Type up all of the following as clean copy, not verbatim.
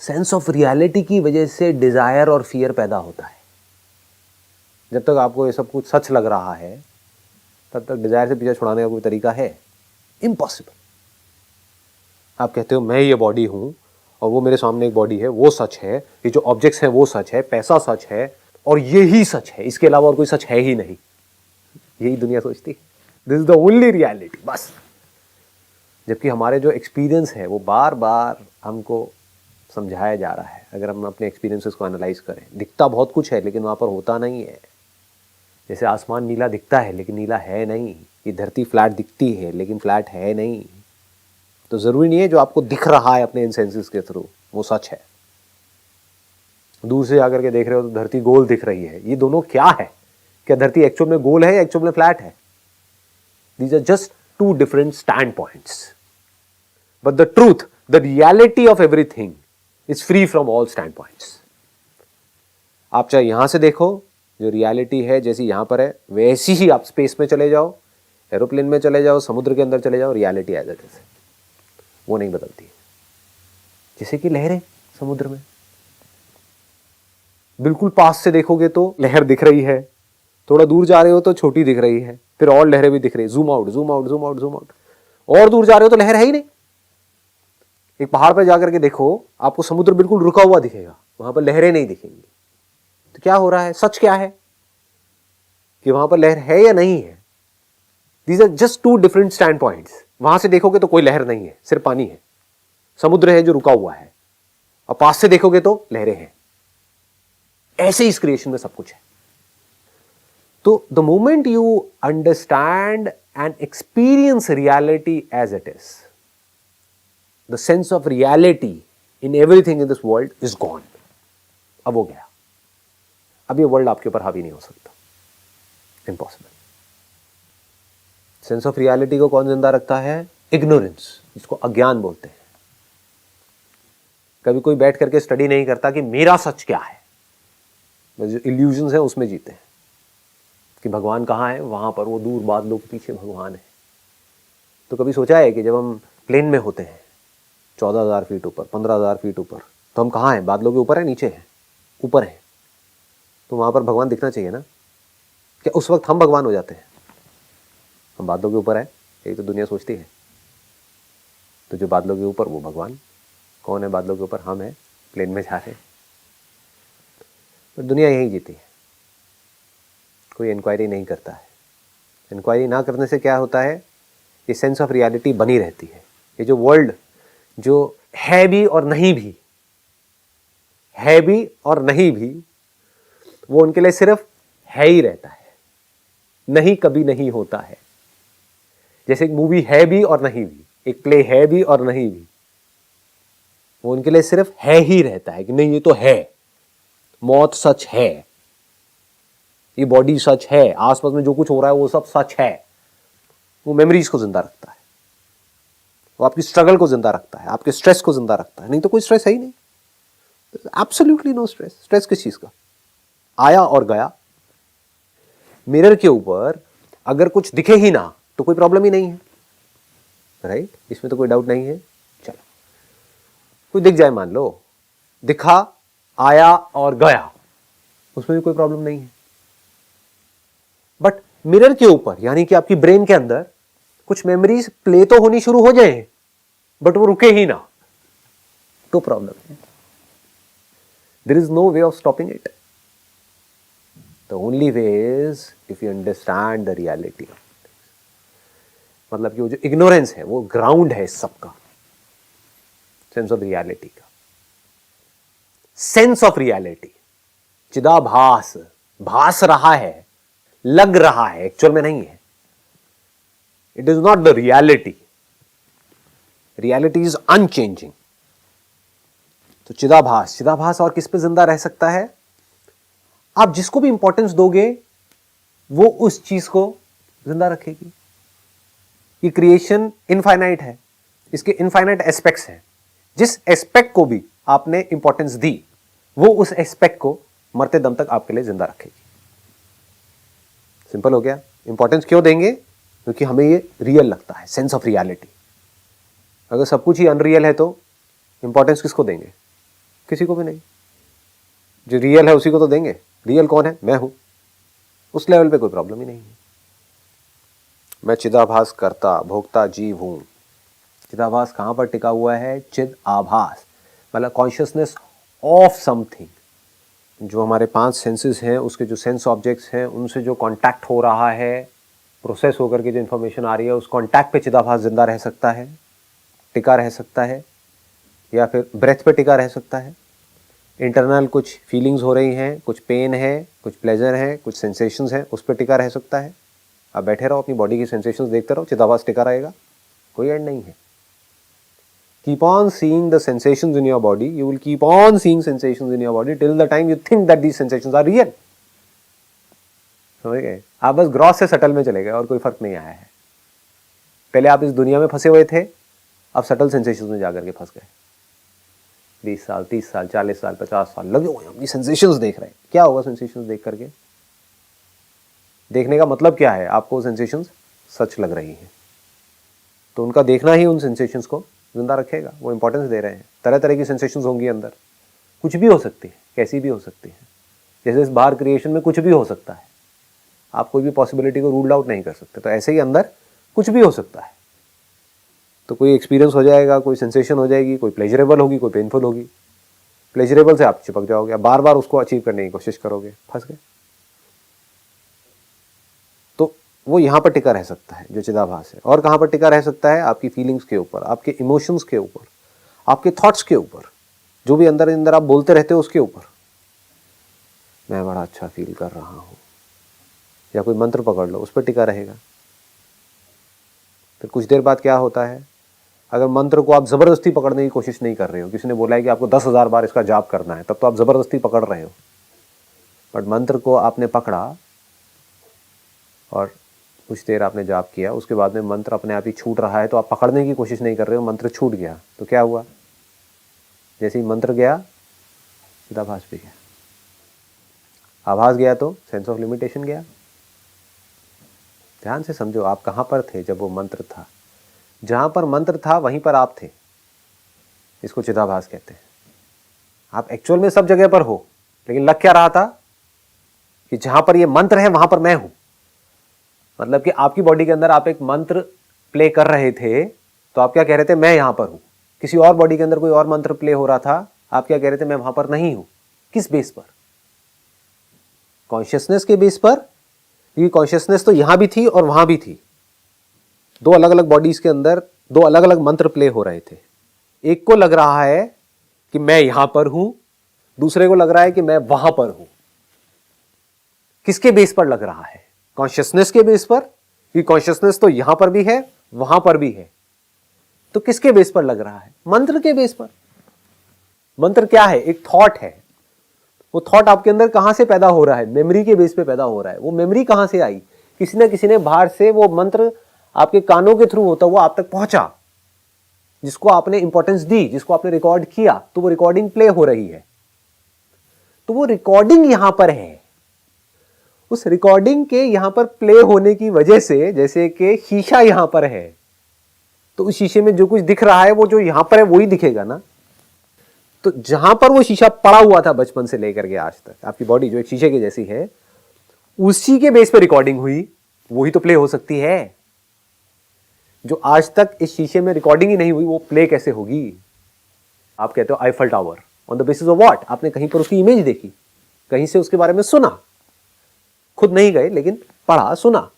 Sense of reality की वजह से डिजायर और फियर पैदा होता है। जब तक आपको ये सब कुछ सच लग रहा है तब तक डिजायर से पीछा छुड़ाने का कोई तरीका है? इम्पॉसिबल। आप कहते हो मैं ये बॉडी हूं और वो मेरे सामने एक बॉडी है, वो सच है, ये जो ऑब्जेक्ट्स हैं वो सच है, पैसा सच है और यही सच है, इसके अलावा और कोई सच है ही नहीं। यही दुनिया सोचती है, this is the only reality, बस। जबकि हमारे जो एक्सपीरियंस है वो बार बार हमको समझाया जा रहा है। अगर हम अपने एक्सपीरियंसेस को एनालाइज करें, दिखता बहुत कुछ है लेकिन वहाँ पर होता नहीं है। जैसे आसमान नीला दिखता है लेकिन नीला है नहीं, ये धरती फ्लैट दिखती है लेकिन फ्लैट है नहीं। तो ज़रूरी नहीं है जो आपको दिख रहा है अपने इन सेंसेस के थ्रू वो सच है। दूर से आकर के देख रहे हो तो धरती गोल दिख रही है, ये दोनों क्या है? क्या धरती एक्चुअल में गोल है या एक्चुअल में फ्लैट है? These are just two different standpoints, but the truth, the reality of everything is free from all standpoints. आप चाहे यहां से देखो, जो रियलिटी है जैसी यहां पर है वैसी ही आप स्पेस में चले जाओ, एरोप्लेन में चले जाओ, समुद्र के अंदर चले जाओ, रियलिटी एज इट इज, वो नहीं बदलती। जैसे कि लहरें समुद्र में, बिल्कुल पास से देखोगे तो लहर दिख रही है, थोड़ा दूर जा रहे हो तो छोटी दिख रही है, फिर और लहरें भी दिख रही है, zoom out zoom out zoom out zoom out, और दूर जा रहे हो तो लहर है ही नहीं। एक पहाड़ पर जाकर के देखो, आपको समुद्र बिल्कुल रुका हुआ दिखेगा, वहां पर लहरें नहीं दिखेंगी। तो क्या हो रहा है? सच क्या है कि वहां पर लहर है या नहीं है? These are just two different standpoints. वहां से देखोगे तो कोई लहर नहीं है, सिर्फ पानी है, समुद्र है जो रुका हुआ है, और पास से देखोगे तो लहरें हैं। ऐसे इस क्रिएशन में सब कुछ है। तो the moment you understand and experience reality as it is, the sense of reality in everything in this world is gone. अब हो गया, अब ये वर्ल्ड आपके ऊपर हावी नहीं हो सकता, इम्पॉसिबल। सेंस ऑफ रियलिटी को कौन जिंदा रखता है? इग्नोरेंस, जिसको अज्ञान बोलते हैं। कभी कोई बैठ करके स्टडी नहीं करता कि मेरा सच क्या है, जो इल्यूजन्स हैं उसमें जीते हैं कि भगवान कहाँ है, वहां पर वो दूर बादलों के पीछे भगवान है। तो कभी सोचा है कि जब हम प्लेन में होते हैं 14,000 फीट ऊपर, 15,000 फीट ऊपर, तो हम कहाँ हैं? बादलों के ऊपर है, नीचे हैं? ऊपर है। तो वहां पर भगवान दिखना चाहिए ना? क्या उस वक्त हम भगवान हो जाते हैं? हम बादलों के ऊपर है, यही तो दुनिया सोचती है। तो जो बादलों के ऊपर वो भगवान। कौन है बादलों के ऊपर? हम हैं, प्लेन में जा रहे हैं। तो दुनिया यही जीती है, कोई इंक्वायरी नहीं करता है। इंक्वायरी ना करने से क्या होता है? ये सेंस ऑफ रियलिटी बनी रहती है। ये जो वर्ल्ड जो है भी और नहीं भी, है भी और नहीं भी, वो उनके लिए सिर्फ है ही रहता है, नहीं कभी नहीं होता है। जैसे एक मूवी है भी और नहीं भी, एक प्ले है भी और नहीं भी, वो उनके लिए सिर्फ है ही रहता है कि नहीं ये तो है। मौत सच है, ये बॉडी सच है, आसपास में जो कुछ हो रहा है वो सब सच है। वो मेमोरीज को जिंदा रखता है, वो आपकी स्ट्रगल को जिंदा रखता है, आपके स्ट्रेस को जिंदा रखता है। नहीं तो कोई स्ट्रेस है ही नहीं, एब्सोल्युटली नो स्ट्रेस। स्ट्रेस किस चीज का? आया और गया। मिरर के ऊपर अगर कुछ दिखे ही ना तो कोई प्रॉब्लम ही नहीं है, राइट? इसमें तो कोई डाउट नहीं है। चलो, कोई दिख जाए, मान लो दिखा, आया और गया, उसमें भी कोई प्रॉब्लम नहीं है। बट मिरर के ऊपर, यानी कि आपकी ब्रेन के अंदर कुछ मेमोरीज प्ले तो होनी शुरू हो जाए बट वो रुके ही ना, तो प्रॉब्लम है। There is no way of stopping it. The only way is if you understand the reality. मतलब कि वो जो इग्नोरेंस है वो ग्राउंड है इस सबका, सेंस ऑफ रियलिटी का। सेंस ऑफ रियलिटी, चिदाभास, भास रहा है, लग रहा है, एक्चुअल में नहीं है। It is not the reality. Reality is unchanging. तो चिदाभास, चिदाभास और किस पे जिंदा रह सकता है? आप जिसको भी इंपॉर्टेंस दोगे वो उस चीज को जिंदा रखेगी। ये क्रिएशन इनफाइनाइट है, इसके इनफाइनाइट एस्पेक्ट्स हैं। जिस एस्पेक्ट को भी आपने इंपॉर्टेंस दी वो उस एस्पेक्ट को मरते दम तक आपके लिए जिंदा रखेगी। सिंपल हो गया। इंपॉर्टेंस क्यों देंगे? क्योंकि हमें ये रियल लगता है, सेंस ऑफ रियलिटी। अगर सब कुछ ही अनरियल है तो इंपॉर्टेंस किसको देंगे? किसी को भी नहीं। जो रियल है उसी को तो देंगे। रियल कौन है? मैं हूं। उस लेवल पे कोई प्रॉब्लम ही नहीं है। मैं चिदाभास करता भोगता जीव हूं। चिदाभास कहां पर टिका हुआ है? चिद आभास, मतलब कॉन्शियसनेस ऑफ समथिंग। जो हमारे 5 सेंसेस हैं, उसके जो सेंस ऑब्जेक्ट्स हैं, उनसे जो कांटेक्ट हो रहा है, प्रोसेस होकर के जो इन्फॉर्मेशन आ रही है, उस कांटेक्ट पे चिदाभास जिंदा रह सकता है, टिका रह सकता है, या फिर ब्रेथ पे टिका रह सकता है। इंटरनल कुछ फीलिंग्स हो रही हैं, कुछ पेन है, कुछ प्लेजर है, कुछ सेंसेशंस हैं, उस पर टिका रह सकता है। आप बैठे रहो, अपनी बॉडी की सेंसेशंस देखते रहो, चिदाभास टिका रहेगा, कोई एंड नहीं है। Keep on seeing the sensations in your body. You will keep on seeing sensations in your body till the time you think that these sensations are real. समझ गए? आप बस ग्रॉस से सटल में चले गए और कोई फर्क नहीं आया है। पहले आप इस दुनिया में फंसे हुए थे, अब सटल सेंसेशंस में जाकर के फंस गए। 20 साल, 30 साल, 40 साल, 50 साल लगे हुए हैं, अपनी सेंसेशंस देख रहे हैं। क्या होगा सेंसेशंस देख करके? देखने का मतलब क्या है? आपको सेंसेशंस सच लग रही हैं, तो उनका देखना ही उन सेंसेशंस को जिंदा रखेगा। वो इंपॉर्टेंस दे रहे हैं। तरह तरह की सेंसेशंस होंगी अंदर, कुछ भी हो सकती है, कैसी भी हो सकती है। जैसे इस बाहर क्रिएशन में कुछ भी हो सकता है, आप कोई भी पॉसिबिलिटी को रूल आउट नहीं कर सकते, तो ऐसे ही अंदर कुछ भी हो सकता है। तो कोई एक्सपीरियंस हो जाएगा, कोई सेंसेशन हो जाएगी, कोई प्लेजरेबल होगी, कोई पेनफुल होगी। प्लेजरेबल से आप चिपक जाओगे, बार बार उसको अचीव करने की कोशिश करोगे, फंस गए। तो वो यहाँ पर टिका रह सकता है जो चिदाभास है। और कहाँ पर टिका रह सकता है? आपकी फीलिंग्स के ऊपर, आपके इमोशंस के ऊपर, आपके थॉट्स के ऊपर, जो भी अंदर अंदर आप बोलते रहते हो उसके ऊपर। मैं बड़ा अच्छा फील कर रहा हूँ, या कोई मंत्र पकड़ लो, उस पर टिका रहेगा। फिर कुछ देर बाद क्या होता है? अगर मंत्र को आप ज़बरदस्ती पकड़ने की कोशिश नहीं कर रहे हो, किसी ने बोला है कि आपको 10,000 बार इसका जाप करना है, तब तो आप ज़बरदस्ती पकड़ रहे हो। बट मंत्र को आपने पकड़ा और कुछ देर आपने जाप किया, उसके बाद में मंत्र अपने आप ही छूट रहा है, तो आप पकड़ने की कोशिश नहीं कर रहे हो, मंत्र छूट गया। तो क्या हुआ? जैसे ही मंत्र गया, चिदाभास भी गया। आभास गया तो सेंस ऑफ लिमिटेशन गया। ध्यान से समझो, आप कहाँ पर थे जब वो मंत्र था? जहां पर मंत्र था वहीं पर आप थे। इसको चिदाभास कहते हैं। आप एक्चुअल में सब जगह पर हो, लेकिन लग क्या रहा था कि जहां पर ये मंत्र है वहां पर मैं हूं। मतलब कि आपकी बॉडी के अंदर आप एक मंत्र प्ले कर रहे थे, तो आप क्या कह रहे थे? मैं यहां पर हूं। किसी और बॉडी के अंदर कोई और मंत्र प्ले हो रहा था, आप क्या कह रहे थे? मैं वहां पर नहीं हूं। किस बेस पर? कॉन्शियसनेस के बेस पर। क्योंकि कॉन्शियसनेस तो यहां भी थी और वहां भी थी। दो अलग अलग बॉडीज के अंदर दो अलग अलग मंत्र प्ले हो रहे थे। एक को लग रहा है कि मैं यहां पर हूं, दूसरे को लग रहा है कि मैं वहां पर हूं। किसके बेस पर लग रहा है? कॉन्शियसनेस के बेस पर। कि कॉन्शियसनेस तो यहां पर भी है, वहां पर भी है। तो किसके बेस पर लग रहा है? मंत्र के बेस पर। मंत्र क्या है? एक थॉट है। वो थॉट आपके अंदर कहां से पैदा हो रहा है? मेमोरी के बेस पे पैदा हो रहा है। वो मेमोरी कहां से आई? किसी ना किसी ने बाहर से वो मंत्र आपके कानों के थ्रू होता हुआ आप तक पहुंचा, जिसको आपने इंपॉर्टेंस दी, जिसको आपने रिकॉर्ड किया, तो वो रिकॉर्डिंग प्ले हो रही है। तो वो रिकॉर्डिंग यहां पर है। उस रिकॉर्डिंग के यहां पर प्ले होने की वजह से, जैसे कि शीशा यहां पर है, तो उस शीशे में जो कुछ दिख रहा है वो जो यहां पर है वही दिखेगा ना। तो जहां पर वो शीशा पड़ा हुआ था बचपन से लेकर के आज तक, आपकी बॉडी जो एक शीशे की जैसी है, उसी के बेस पे रिकॉर्डिंग हुई, वही तो प्ले हो सकती है। जो आज तक इस शीशे में रिकॉर्डिंग ही नहीं हुई, वो प्ले कैसे होगी? आप कहते हो Eiffel tower, on the basis of what? आपने कहीं पर उसकी इमेज देखी, कहीं से उसके बारे में सुना, खुद नहीं गए लेकिन पढ़ा, सुना,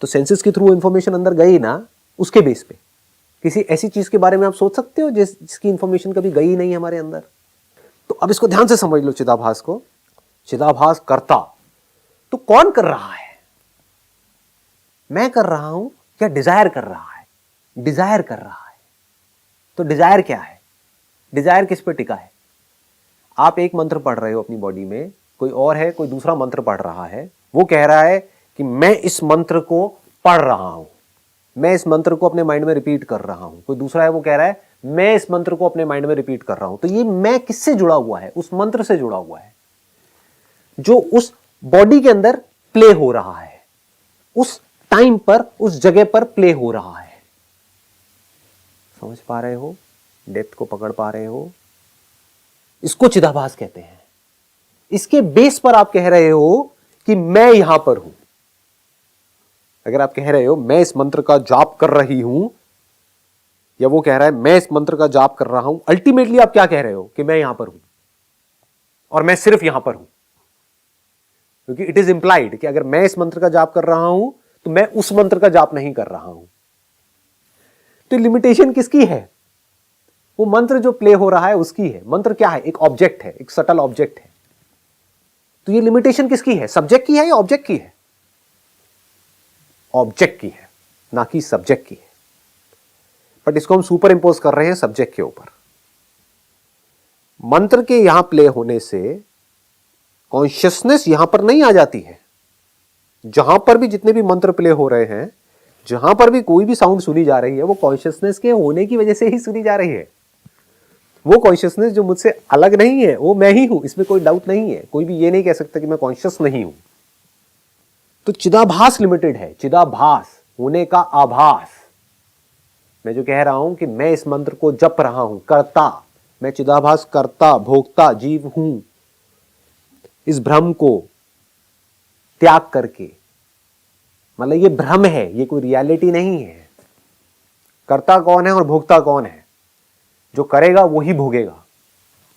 तो सेंसेस के थ्रू इंफॉर्मेशन अंदर गई ना। उसके बेस पे किसी ऐसी चीज के बारे में आप सोच सकते हो जिसकी इंफॉर्मेशन कभी गई नहीं हमारे अंदर। तो अब इसको ध्यान से समझ लो, चिदाभास को। चिदाभास करता, तो कौन कर रहा है? मैं कर रहा हूं या डिजायर कर रहा है? डिजायर कर रहा है। तो डिजायर क्या है? डिजायर किस पे टिका है? आप एक मंत्र पढ़ रहे हो अपनी बॉडी में, कोई और है, कोई दूसरा मंत्र पढ़ रहा है, वो कह रहा है कि मैं इस मंत्र को पढ़ रहा हूं, मैं इस मंत्र को अपने माइंड में रिपीट कर रहा हूं। कोई दूसरा है, वो कह रहा है मैं इस मंत्र को अपने माइंड में रिपीट कर रहा हूं। तो ये मैं किससे जुड़ा हुआ है? उस मंत्र से जुड़ा हुआ है जो उस बॉडी के अंदर प्ले हो रहा है, उस टाइम पर, उस जगह पर प्ले हो रहा है। समझ पा रहे हो? डेप्थ को पकड़ पा रहे हो? इसको चिदाभास कहते हैं। इसके बेस पर आप कह रहे हो कि मैं यहां पर हूं। अगर आप कह रहे हो मैं इस मंत्र का जाप कर रही हूं, या वो कह रहा है मैं इस मंत्र का जाप कर रहा हूं, अल्टीमेटली आप क्या कह रहे हो कि मैं यहां पर हूं और मैं सिर्फ यहां पर हूं। क्योंकि इट इज इंप्लाइड कि अगर मैं इस मंत्र का जाप कर रहा हूं तो मैं उस मंत्र का जाप नहीं कर रहा हूं। तो लिमिटेशन किसकी है? वो मंत्र जो प्ले हो रहा है उसकी है। मंत्र क्या है? एक ऑब्जेक्ट है, एक सटल ऑब्जेक्ट है। तो ये लिमिटेशन किसकी है? सब्जेक्ट की है या ऑब्जेक्ट की है? ऑब्जेक्ट की है, ना कि सब्जेक्ट की है। बट इसको हम सुपर इंपोज कर रहे हैं सब्जेक्ट के ऊपर। मंत्र के यहां प्ले होने से कॉन्शियसनेस यहां पर नहीं आ जाती है। जहां पर भी जितने भी मंत्र प्ले हो रहे हैं, जहां पर भी कोई भी साउंड सुनी जा रही है, वो कॉन्शियसनेस के होने की वजह से ही सुनी जा रही है। वो कॉन्शियसनेस जो मुझसे अलग नहीं है, वो मैं ही हूं, इसमें कोई डाउट नहीं है। कोई भी ये नहीं कह सकता कि मैं कॉन्शियस नहीं हूं। तो चिदाभास लिमिटेड है, चिदाभास होने का आभास। मैं जो कह रहा हूं कि मैं इस मंत्र को जप रहा हूं, कर्ता, मैं चिदाभास कर्ता भोक्ता जीव हूं, इस भ्रम को त्याग करके, मतलब ये भ्रम है, ये कोई रियलिटी नहीं है। कर्ता कौन है और भोक्ता कौन है? जो करेगा वो ही भोगेगा।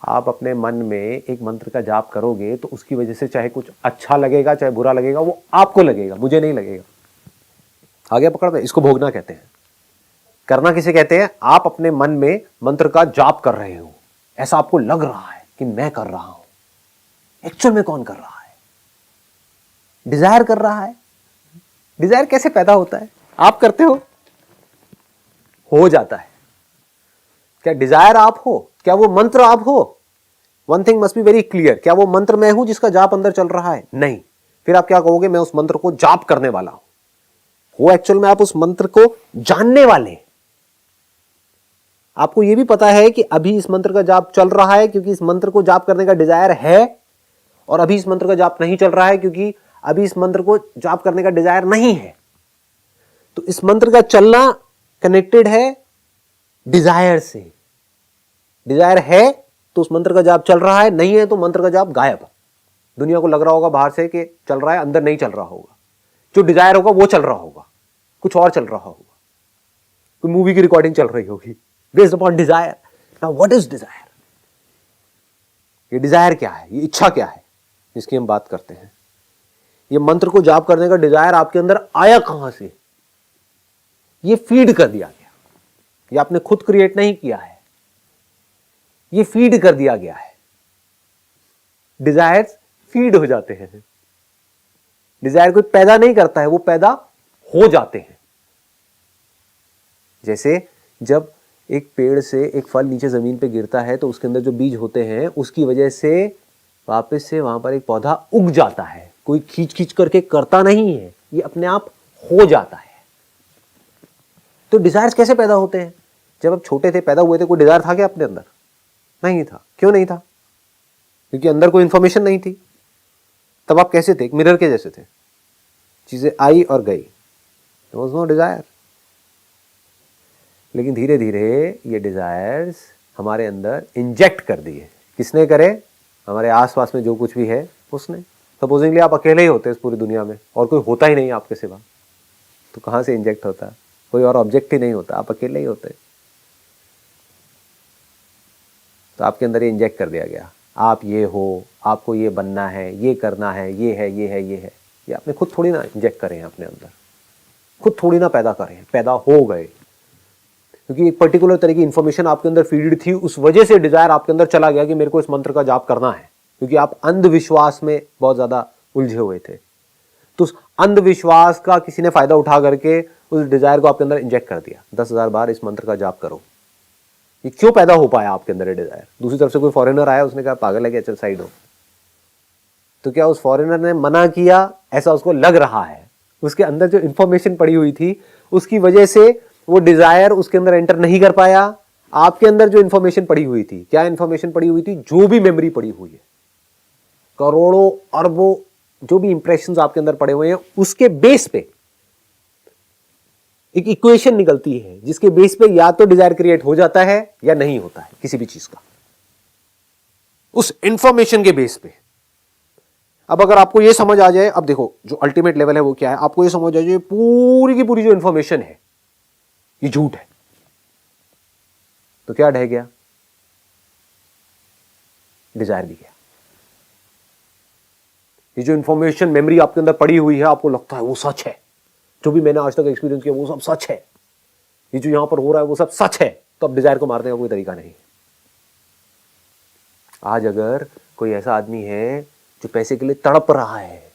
आप अपने मन में एक मंत्र का जाप करोगे तो उसकी वजह से चाहे कुछ अच्छा लगेगा चाहे बुरा लगेगा, वो आपको लगेगा, मुझे नहीं लगेगा। आगे पकड़ में, इसको भोगना कहते हैं। करना किसे कहते हैं? आप अपने मन में मंत्र का जाप कर रहे हो, ऐसा आपको लग रहा है कि मैं कर रहा हूं। एक्चुअल में कौन कर रहा है? डिजायर कर रहा है। डिजायर कैसे पैदा होता है? आप करते हो जाता है। क्या डिजायर आप हो? क्या वो मंत्र आप हो? One thing must be very clear, क्या वो मंत्र मैं हूं जिसका जाप अंदर चल रहा है? नहीं। फिर आप क्या कहोगे? मैं उस मंत्र को जाप करने वाला हूं। वो एक्चुअल में आप उस मंत्र को जानने वाले। आपको यह भी पता है कि अभी इस मंत्र का जाप चल रहा है क्योंकि इस मंत्र को जाप करने का डिजायर है, और अभी इस मंत्र का जाप नहीं चल रहा है क्योंकि अभी इस मंत्र को जाप करने का डिजायर नहीं है। तो इस मंत्र का चलना कनेक्टेड है डिजायर से। डिजायर है तो उस मंत्र का जाप चल रहा है, नहीं है तो मंत्र का जाप गायब। दुनिया को लग रहा होगा बाहर से कि चल रहा है, अंदर नहीं चल रहा होगा। जो डिजायर होगा वो चल रहा होगा, कुछ और चल रहा होगा। कोई मूवी की रिकॉर्डिंग चल रही होगी based upon desire. Now what is desire? ये डिजायर क्या है? ये इच्छा क्या है जिसकी हम बात करते हैं? ये मंत्र को जाप करने का डिजायर आपके अंदर आया कहां से? ये फीड कर दिया गया। ये आपने खुद क्रिएट नहीं किया है, ये फीड कर दिया गया है। डिजायर्स फीड हो जाते हैं। डिजायर कोई पैदा नहीं करता है, वो पैदा हो जाते हैं। जैसे जब एक पेड़ से एक फल नीचे जमीन पे गिरता है तो उसके अंदर जो बीज होते हैं उसकी वजह से वापस से वहां पर एक पौधा उग जाता है। कोई खींच खींच करके करता नहीं है, ये अपने आप हो जाता है। तो डिजायर्स कैसे पैदा होते हैं? जब आप छोटे थे, पैदा हुए थे, कोई डिजायर था क्या अपने अंदर? नहीं था। क्यों नहीं था? क्योंकि अंदर कोई इंफॉर्मेशन नहीं थी। तब आप कैसे थे? एक मिरर के जैसे थे, चीजें आई और गई, देयर वाज नो डिजायर। लेकिन धीरे धीरे ये डिजायर्स हमारे अंदर इंजेक्ट कर दिए। किसने करे? हमारे आसपास में जो कुछ भी है उसने। सपोजिंगली आप अकेले ही होते इस पूरी दुनिया में और कोई होता ही नहीं आपके सिवा, तो कहां से इंजेक्ट होता? कोई और ऑब्जेक्ट ही नहीं होता, आप अकेले ही होते। तो आपके अंदर ये इंजेक्ट कर दिया गया, आप ये हो, आपको ये बनना है, ये करना है, ये है, ये है, ये है। ये आपने खुद थोड़ी ना इंजेक्ट करे हैं अपने अंदर, खुद थोड़ी ना पैदा करे हैं, पैदा हो गए। क्योंकि एक पर्टिकुलर तरह की इंफॉर्मेशन आपके अंदर फीड थी, उस वजह से डिजायर आपके अंदर चला गया कि मेरे को इस मंत्र का जाप करना है। क्योंकि आप अंधविश्वास में बहुत ज्यादा उलझे हुए थे, तो उस अंधविश्वास का किसी ने फायदा उठा करके उस डिजायर को आपके अंदर इंजेक्ट कर दिया। 10,000 बार इस मंत्र का जाप करो। ये क्यों पैदा हो पाया आपके अंदर ये डिजायर? दूसरी तरफ से कोई फॉरेनर आया, उसने कहा पागल है क्या, चल साइड हो। तो क्या उस फॉरेनर ने मना किया? ऐसा उसको लग रहा है। उसके अंदर जो इंफॉर्मेशन पड़ी हुई थी उसकी वजह से वो डिजायर उसके अंदर एंटर नहीं कर पाया। आपके अंदर जो इंफॉर्मेशन पड़ी हुई थी, क्या इंफॉर्मेशन पड़ी हुई थी? जो भी मेमोरी पड़ी हुई है, करोड़ों अरबों जो भी इंप्रेशंस आपके अंदर पड़े हुए हैं, उसके बेस पे एक इक्वेशन निकलती है जिसके बेस पे या तो डिजायर क्रिएट हो जाता है या नहीं होता है किसी भी चीज का। उस इंफॉर्मेशन के बेस पे। अब अगर आपको ये समझ आ जाए, अब देखो जो अल्टीमेट लेवल है वो क्या है, आपको ये समझ आ जाए पूरी की पूरी जो इंफॉर्मेशन है ये झूठ है, तो क्या ढह गया? डिजायर भी गया। ये जो इंफॉर्मेशन मेमोरी आपके अंदर पड़ी हुई है, आपको लगता है वो सच है, जो भी मैंने आज तक एक्सपीरियंस किया वो सब सच है, ये जो यहां पर हो रहा है वो सब सच है, तो अब डिजायर को मारने का कोई तरीका नहीं। आज अगर कोई ऐसा आदमी है जो पैसे के लिए तड़प रहा है,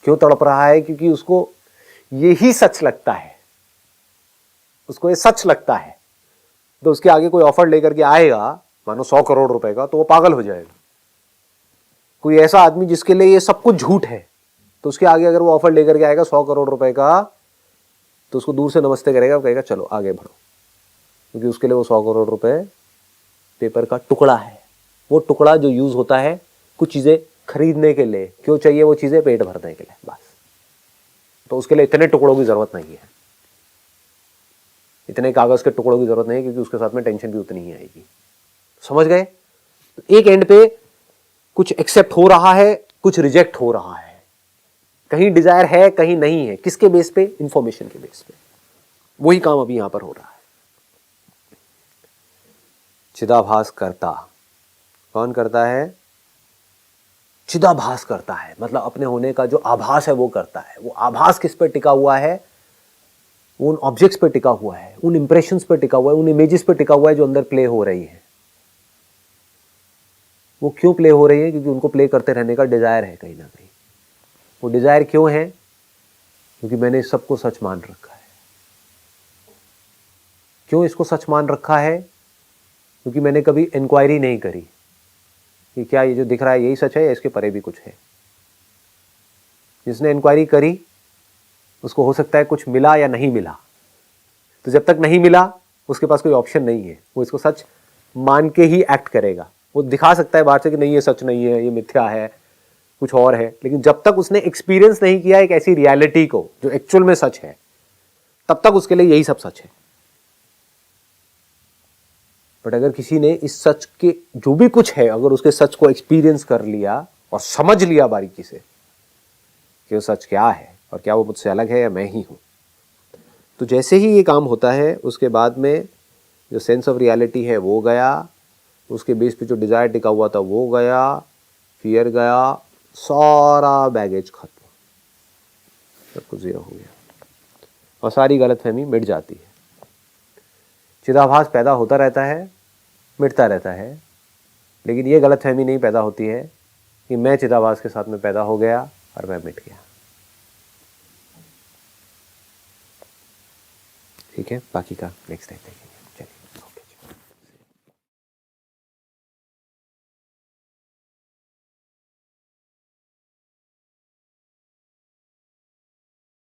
क्यों तड़प रहा है? क्योंकि उसको यही सच लगता है, उसको ये सच लगता है, तो उसके आगे कोई ऑफर लेकर के आएगा मानो 100 करोड़ रुपए का, तो वो पागल हो जाएगा। कोई ऐसा आदमी जिसके लिए ये सब कुछ झूठ है, तो उसके आगे अगर वो ऑफर लेकर के आएगा 100 करोड़ रुपए का, तो उसको दूर से नमस्ते करेगा, कहेगा चलो आगे बढ़ो, क्योंकि उसके लिए वो 100 करोड़ रुपए पेपर का टुकड़ा है। वो टुकड़ा जो यूज होता है कुछ चीजें खरीदने के लिए, क्यों चाहिए वो चीजें? पेट भरने के लिए, बस। तो उसके लिए इतने टुकड़ों की जरूरत नहीं है, इतने कागज के टुकड़ों की जरूरत नहीं है, क्योंकि उसके साथ में टेंशन भी उतनी ही आएगी। समझ गए? तो एक एंड पे कुछ एक्सेप्ट हो रहा है, कुछ रिजेक्ट हो रहा है, कहीं डिजायर है कहीं नहीं है। किसके बेस पे? इंफॉर्मेशन के बेस पे। वही काम अभी यहां पर हो रहा है। चिदाभास करता कौन करता है? चिदाभास करता है, मतलब अपने होने का जो आभास है वो करता है। वो आभास किस पर टिका हुआ है? उन ऑब्जेक्ट्स पर टिका हुआ है, उन इंप्रेशंस पर टिका हुआ है, उन इमेजेस पर टिका हुआ है जो अंदर प्ले हो रही है। वो क्यों प्ले हो रही है? क्योंकि उनको प्ले करते रहने का डिजायर है कहीं ना कहीं। वो डिजायर क्यों है? क्योंकि मैंने इस सबको सच मान रखा है। क्यों इसको सच मान रखा है? क्योंकि मैंने कभी इंक्वायरी नहीं करी कि क्या ये जो दिख रहा है यही सच है या इसके परे भी कुछ है। जिसने इंक्वायरी करी उसको हो सकता है कुछ मिला या नहीं मिला, तो जब तक नहीं मिला उसके पास कोई ऑप्शन नहीं है, वो इसको सच मान के ही एक्ट करेगा। वो दिखा सकता है बाहर से कि नहीं ये सच नहीं है, ये मिथ्या है, कुछ और है, लेकिन जब तक उसने एक्सपीरियंस नहीं किया एक ऐसी रियलिटी को जो एक्चुअल में सच है, तब तक उसके लिए यही सब सच है। बट अगर किसी ने इस सच के जो भी कुछ है, अगर उसके सच को एक्सपीरियंस कर लिया और समझ लिया बारीकी से कि वो सच क्या है और क्या वो मुझसे अलग है या मैं ही हूं, तो जैसे ही ये काम होता है उसके बाद में जो सेंस ऑफ रियलिटी है वो गया, उसके बेस पे जो डिजायर टिका हुआ था वो गया, फियर गया, सारा बैगेज खत्म, सब कुछ जीरो हो गया और सारी गलतफहमी मिट जाती है। चिदाभास पैदा होता रहता है, मिटता रहता है, लेकिन ये गलतफहमी नहीं पैदा होती है कि मैं चिदाभास के साथ में पैदा हो गया और मैं मिट गया। ठीक है, बाकी का नेक्स्ट टाइम देखेंगे।